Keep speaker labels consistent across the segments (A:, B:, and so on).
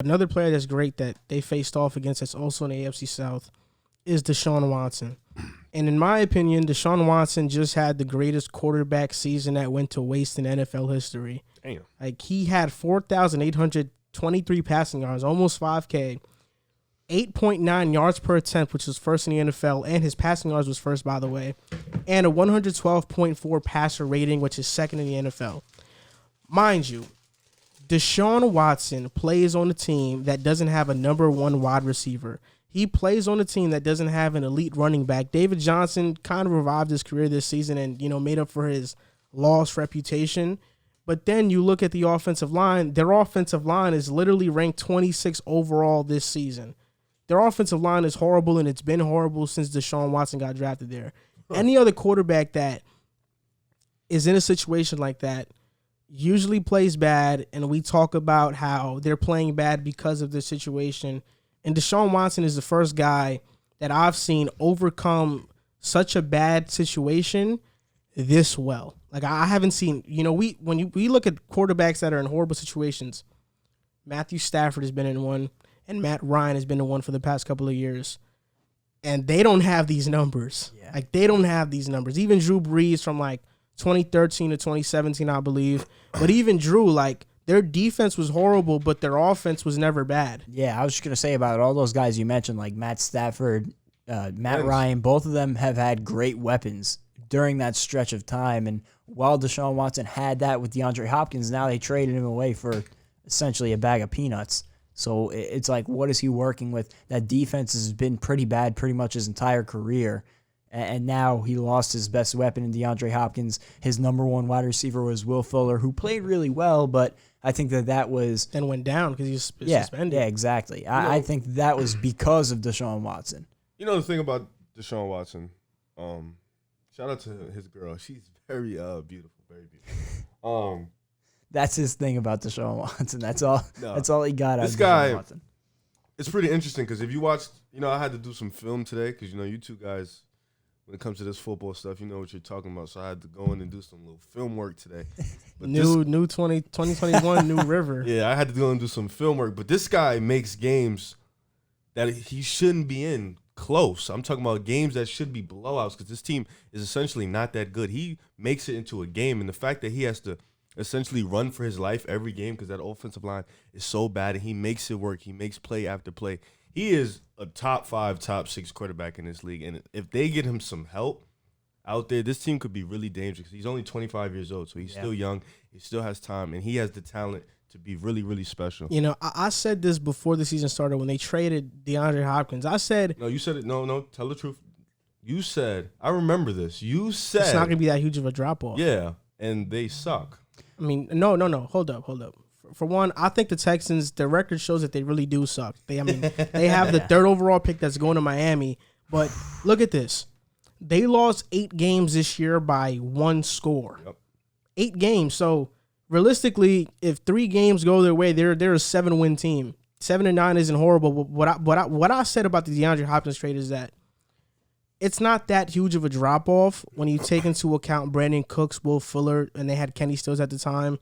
A: Another player that's great that they faced off against that's also in the AFC South is Deshaun Watson. And in my opinion, Deshaun Watson just had the greatest quarterback season that went to waste in NFL history.
B: Damn.
A: Like, he had 4,823 passing yards, almost 5K, 8.9 yards per attempt, which was first in the NFL, and his passing yards was first, by the way, and a 112.4 passer rating, which is second in the NFL. Mind you, Deshaun Watson plays on a team that doesn't have a number one wide receiver. He plays on a team that doesn't have an elite running back. David Johnson kind of revived his career this season and, made up for his lost reputation. But then you look at the offensive line. Their offensive line is literally ranked 26 overall this season. Their offensive line is horrible, and it's been horrible since Deshaun Watson got drafted there. Any other quarterback that is in a situation like that usually plays bad, and we talk about how they're playing bad because of the situation. And Deshaun Watson is the first guy that I've seen overcome such a bad situation this well. Like, I haven't seen, we look at quarterbacks that are in horrible situations. Matthew Stafford has been in one, and Matt Ryan has been in one for the past couple of years. And they don't have these numbers. Yeah. Like, they don't have these numbers. Even Drew Brees from, 2013 to 2017, I believe. But even Drew, their defense was horrible, but their offense was never bad.
C: Yeah, I was just going to say about all those guys you mentioned, like Matt Stafford, Matt Ryan, both of them have had great weapons during that stretch of time. And while Deshaun Watson had that with DeAndre Hopkins, now they traded him away for essentially a bag of peanuts. So it's like, what is he working with? That defense has been pretty bad pretty much his entire career. And now he lost his best weapon in DeAndre Hopkins. His number one wide receiver was Will Fuller, who played really well, but I think that was...
A: Then went down because he was suspended.
C: Yeah, exactly. I think that was because of Deshaun Watson.
B: You know the thing about Deshaun Watson? Shout out to his girl. She's very beautiful, very beautiful.
C: That's his thing about Deshaun Watson. That's all. No, that's all he got out of
B: Deshaun
C: Watson. This guy,
B: it's pretty interesting because if you watched, I had to do some film today because, you two guys, when it comes to this football stuff, you know what you're talking about. So I had to go in and do some little film work today. But
A: new 2021, new river.
B: Yeah, I had to go and do some film work. But this guy makes games that he shouldn't be in close. I'm talking about games that should be blowouts because this team is essentially not that good. He makes it into a game, and the fact that he has to essentially run for his life every game because that offensive line is so bad, and he makes it work. He makes play after play. He is a top 5, top 6 quarterback in this league, and if they get him some help out there, this team could be really dangerous. He's only 25 years old, so he's still young. He still has time, and he has the talent to be really, really special.
A: I said this before the season started when they traded DeAndre Hopkins. I said...
B: No, you said it. No, tell the truth. You said, I remember this. You said...
A: It's not going to be that huge of a drop-off.
B: Yeah, and they suck.
A: I mean, no. Hold up. For one, I think the Texans, their record shows that they really do suck. They have the 3rd overall pick that's going to Miami. But look at this. They lost 8 games this year by 1 score. Yep. 8 games. So realistically, if 3 games go their way, they're a 7-win team. 7-9 isn't horrible. But what I said about the DeAndre Hopkins trade is that it's not that huge of a drop-off when you take into account Brandon Cooks, Will Fuller, and they had Kenny Stills at the time,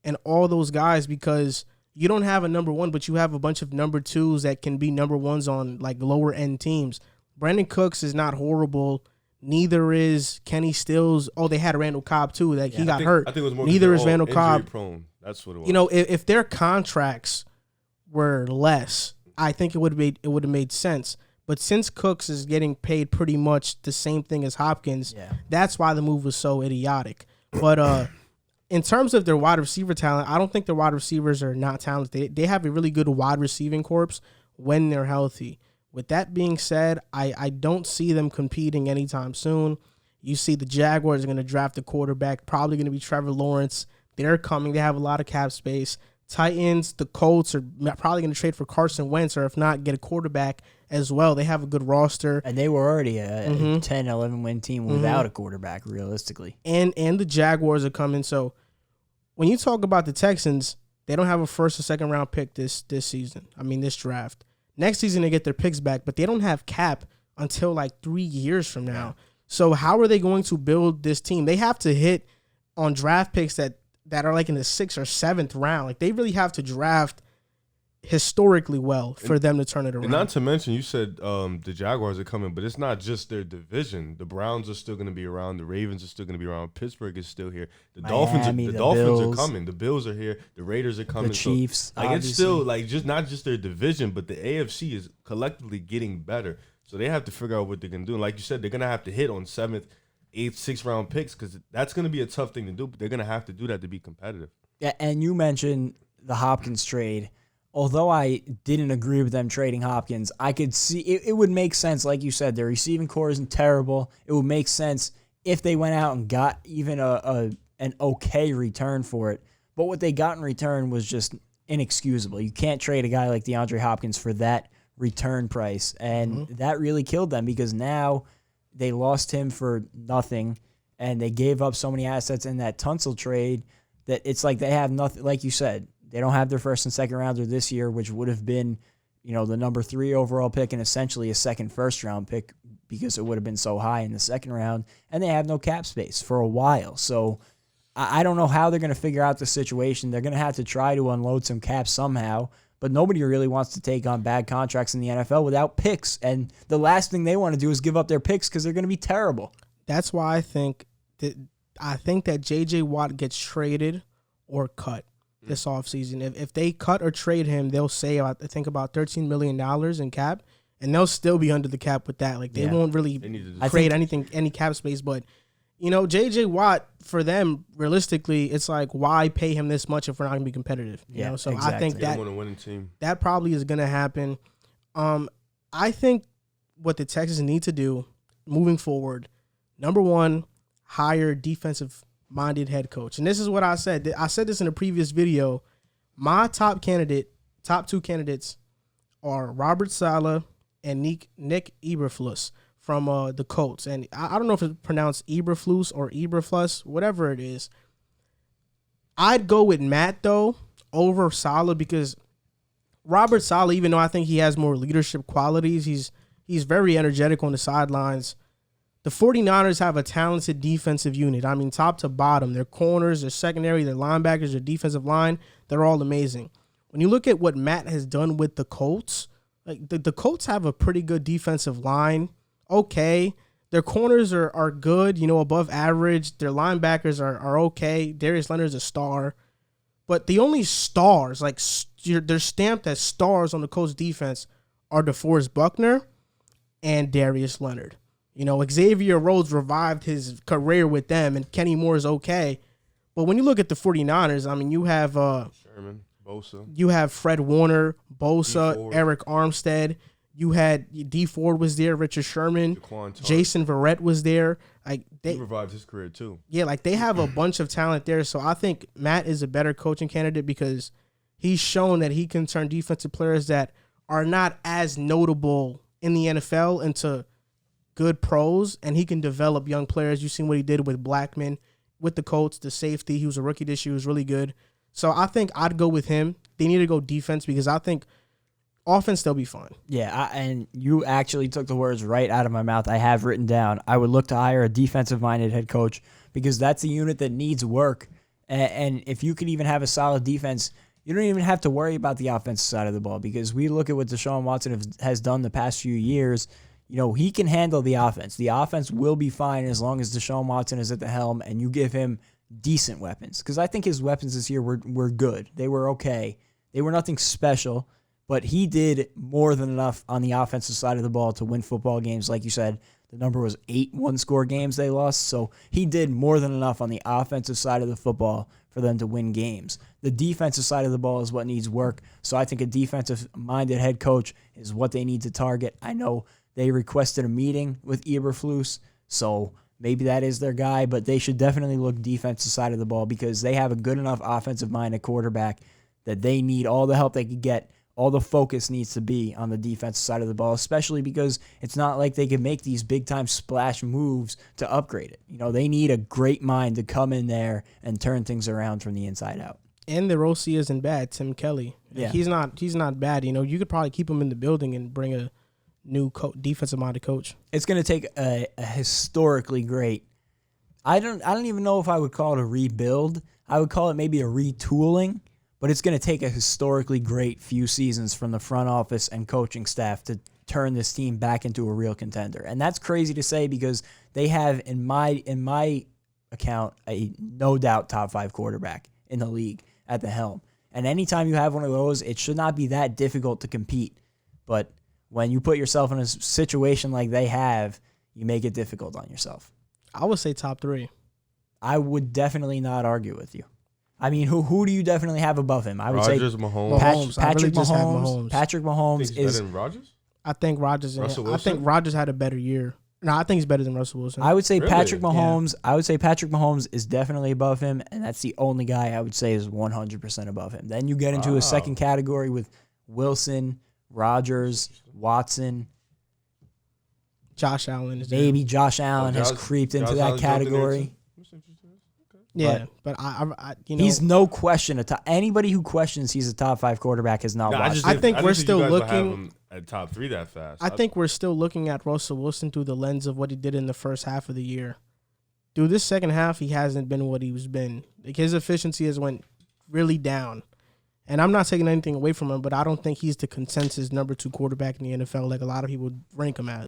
A: and all those guys, because you don't have a number 1, but you have a bunch of number 2s that can be number 1s on lower-end teams. Brandon Cooks is not horrible. Neither is Kenny Stills. Oh, they had Randall Cobb, too. He got hurt.
B: I think it was more
A: Neither is Randall Cobb.
B: Prone. That's what it was.
A: If their contracts were less, I think it would have made sense. But since Cooks is getting paid pretty much the same thing as Hopkins, that's why the move was so idiotic. But in terms of their wide receiver talent, I don't think their wide receivers are not talented. They have a really good wide receiving corps when they're healthy. With that being said, I don't see them competing anytime soon. You see the Jaguars are going to draft a quarterback, probably going to be Trevor Lawrence. They're coming. They have a lot of cap space. Titans, the Colts are probably going to trade for Carson Wentz, or if not, get a quarterback as well. They have a good roster.
C: And they were already a 10, 11 win team without a quarterback, realistically.
A: And the Jaguars are coming. So when you talk about the Texans, they don't have a first or second round pick this season. This draft. Next season, they get their picks back, but they don't have cap until 3 years from now. So how are they going to build this team? They have to hit on draft picks that are in the 6th or 7th round. They really have to draft historically well for them to turn it around.
B: And not to mention, you said the Jaguars are coming, but it's not just their division. The Browns are still going to be around. The Ravens are still going to be around. Pittsburgh is still here. The Dolphins are coming. The Bills are here. The Raiders are coming.
C: The Chiefs,
B: so, it's still just not just their division, but the AFC is collectively getting better. So they have to figure out what they're going to do. And like you said, they're going to have to hit on 7th, 8th, 6th round picks because that's going to be a tough thing to do. But they're going to have to do that to be competitive.
C: Yeah, and you mentioned the Hopkins trade. Although I didn't agree with them trading Hopkins, I could see it would make sense. Like you said, their receiving core isn't terrible. It would make sense if they went out and got even an okay return for it. But what they got in return was just inexcusable. You can't trade a guy like DeAndre Hopkins for that return price. And that really killed them because now they lost him for nothing and they gave up so many assets in that Tunsil trade that it's like they have nothing. Like you said, they don't have their first and second rounder this year, which would have been, the number 3 overall pick and essentially a second first round pick because it would have been so high in the second round. And they have no cap space for a while. So I don't know how they're going to figure out the situation. They're going to have to try to unload some cap somehow. But nobody really wants to take on bad contracts in the NFL without picks. And the last thing they want to do is give up their picks because they're going to be terrible.
A: That's why I think that J.J. Watt gets traded or cut this offseason. If they cut or trade him, they'll save, I think, about $13 million in cap, and they'll still be under the cap with that. Like, they won't really create any cap space. But, J.J. Watt, for them, realistically, it's like, why pay him this much if we're not going to be competitive? So exactly. I think that probably is going to happen. I think what the Texans need to do moving forward, number one, hire defensive-minded head coach. And this is what I said. I said this in a previous video. My top 2 candidates are Robert Saleh and Nick Eberflus from the Colts. And I don't know if it's pronounced Eberflus or Eberflus, whatever it is. I'd go with Matt, though, over Saleh because Robert Saleh, even though I think he has more leadership qualities, he's very energetic on the sidelines. The 49ers have a talented defensive unit. I mean, top to bottom. Their corners, their secondary, their linebackers, their defensive line, they're all amazing. When you look at what Matt has done with the Colts, like the Colts have a pretty good defensive line. Okay. Their corners are good, above average. Their linebackers are okay. Darius Leonard's a star. But the only stars, like they're stamped as stars on the Colts defense, are DeForest Buckner and Darius Leonard. Xavier Rhodes revived his career with them, and Kenny Moore is okay. But when you look at the 49ers, I mean, you have
B: Sherman, Bosa. You
A: have Fred Warner, Bosa, Eric Armstead. You had D Ford was there, Richard Sherman, Jason Verrett was there. Like
B: he revived his career too.
A: Yeah, like they have a bunch of talent there. So I think Matt is a better coaching candidate because he's shown that he can turn defensive players that are not as notable in the NFL into good pros, and he can develop young players. You've seen what he did with Blackman, with the Colts, the safety. He was a rookie this year. He was really good. So I think I'd go with him. They need to go defense because I think offense, they'll be fine.
C: Yeah, and you actually took the words right out of my mouth. I have written down, I would look to hire a defensive-minded head coach because that's a unit that needs work. And if you could even have a solid defense, you don't even have to worry about the offensive side of the ball because we look at what Deshaun Watson has done the past few years. He can handle the offense. The offense will be fine as long as Deshaun Watson is at the helm and you give him decent weapons. Because I think his weapons this year were good. They were okay. They were nothing special, but he did more than enough on the offensive side of the ball to win football games. Like you said, the number was 8 one-score games they lost. So he did more than enough on the offensive side of the football for them to win games. The defensive side of the ball is what needs work. So I think a defensive-minded head coach is what they need to target. I know they requested a meeting with Eberflus, so maybe that is their guy, but they should definitely look defensive side of the ball because they have a good enough offensive-minded quarterback that they need all the help they could get. All the focus needs to be on the defensive side of the ball, especially because it's not like they can make these big-time splash moves to upgrade it. They need a great mind to come in there and turn things around from the inside out.
A: And their OC isn't bad, Tim Kelly. Yeah. He's not bad. You could probably keep him in the building and bring a new defensive-minded coach.
C: It's going to take a historically great. I don't even know if I would call it a rebuild. I would call it maybe a retooling. but it's going to take a historically great few seasons from the front office and coaching staff to turn this team back into a real contender. And that's crazy to say because they have, in my account, a no doubt top 5 quarterback in the league at the helm. And anytime you have one of those, it should not be that difficult to compete. But when you put yourself in a situation like they have, you make it difficult on yourself.
A: I would say top 3.
C: I would definitely not argue with you. I mean, who do you definitely have above him? I would
B: Rodgers,
C: say
B: Mahomes.
A: I really
C: Patrick
A: just had
C: Mahomes.
A: Mahomes.
C: Patrick Mahomes
B: Think he's
C: is.
B: better than Rodgers?
A: I think Rodgers.
B: Russell
A: I
B: Wilson?
A: think Rodgers had a better year. No, I think he's better than Russell Wilson.
C: I would say
B: Really?
C: Patrick Mahomes. I would say Patrick Mahomes is definitely above him, and that's the only guy I would say is 100% above him. Then you get into a second category with Wilson, Rodgers, Watson.
A: Josh Allen is there.
C: Maybe Josh Allen has creeped into that
B: Allen's jumping
C: category.
A: Yeah, but I
C: He's no question a top. Anybody who questions he's a top 5 quarterback has not watched.
A: I think we're still
B: you guys would have
A: looking-
B: him at top 3 that fast.
A: I think we're still looking at Russell Wilson through the lens of what he did in the first half of the year. Through this second half, he hasn't been what he's been. Like his efficiency has went really down. And I'm not taking anything away from him, but I don't think he's the consensus number 2 quarterback in the NFL like a lot of people rank him as.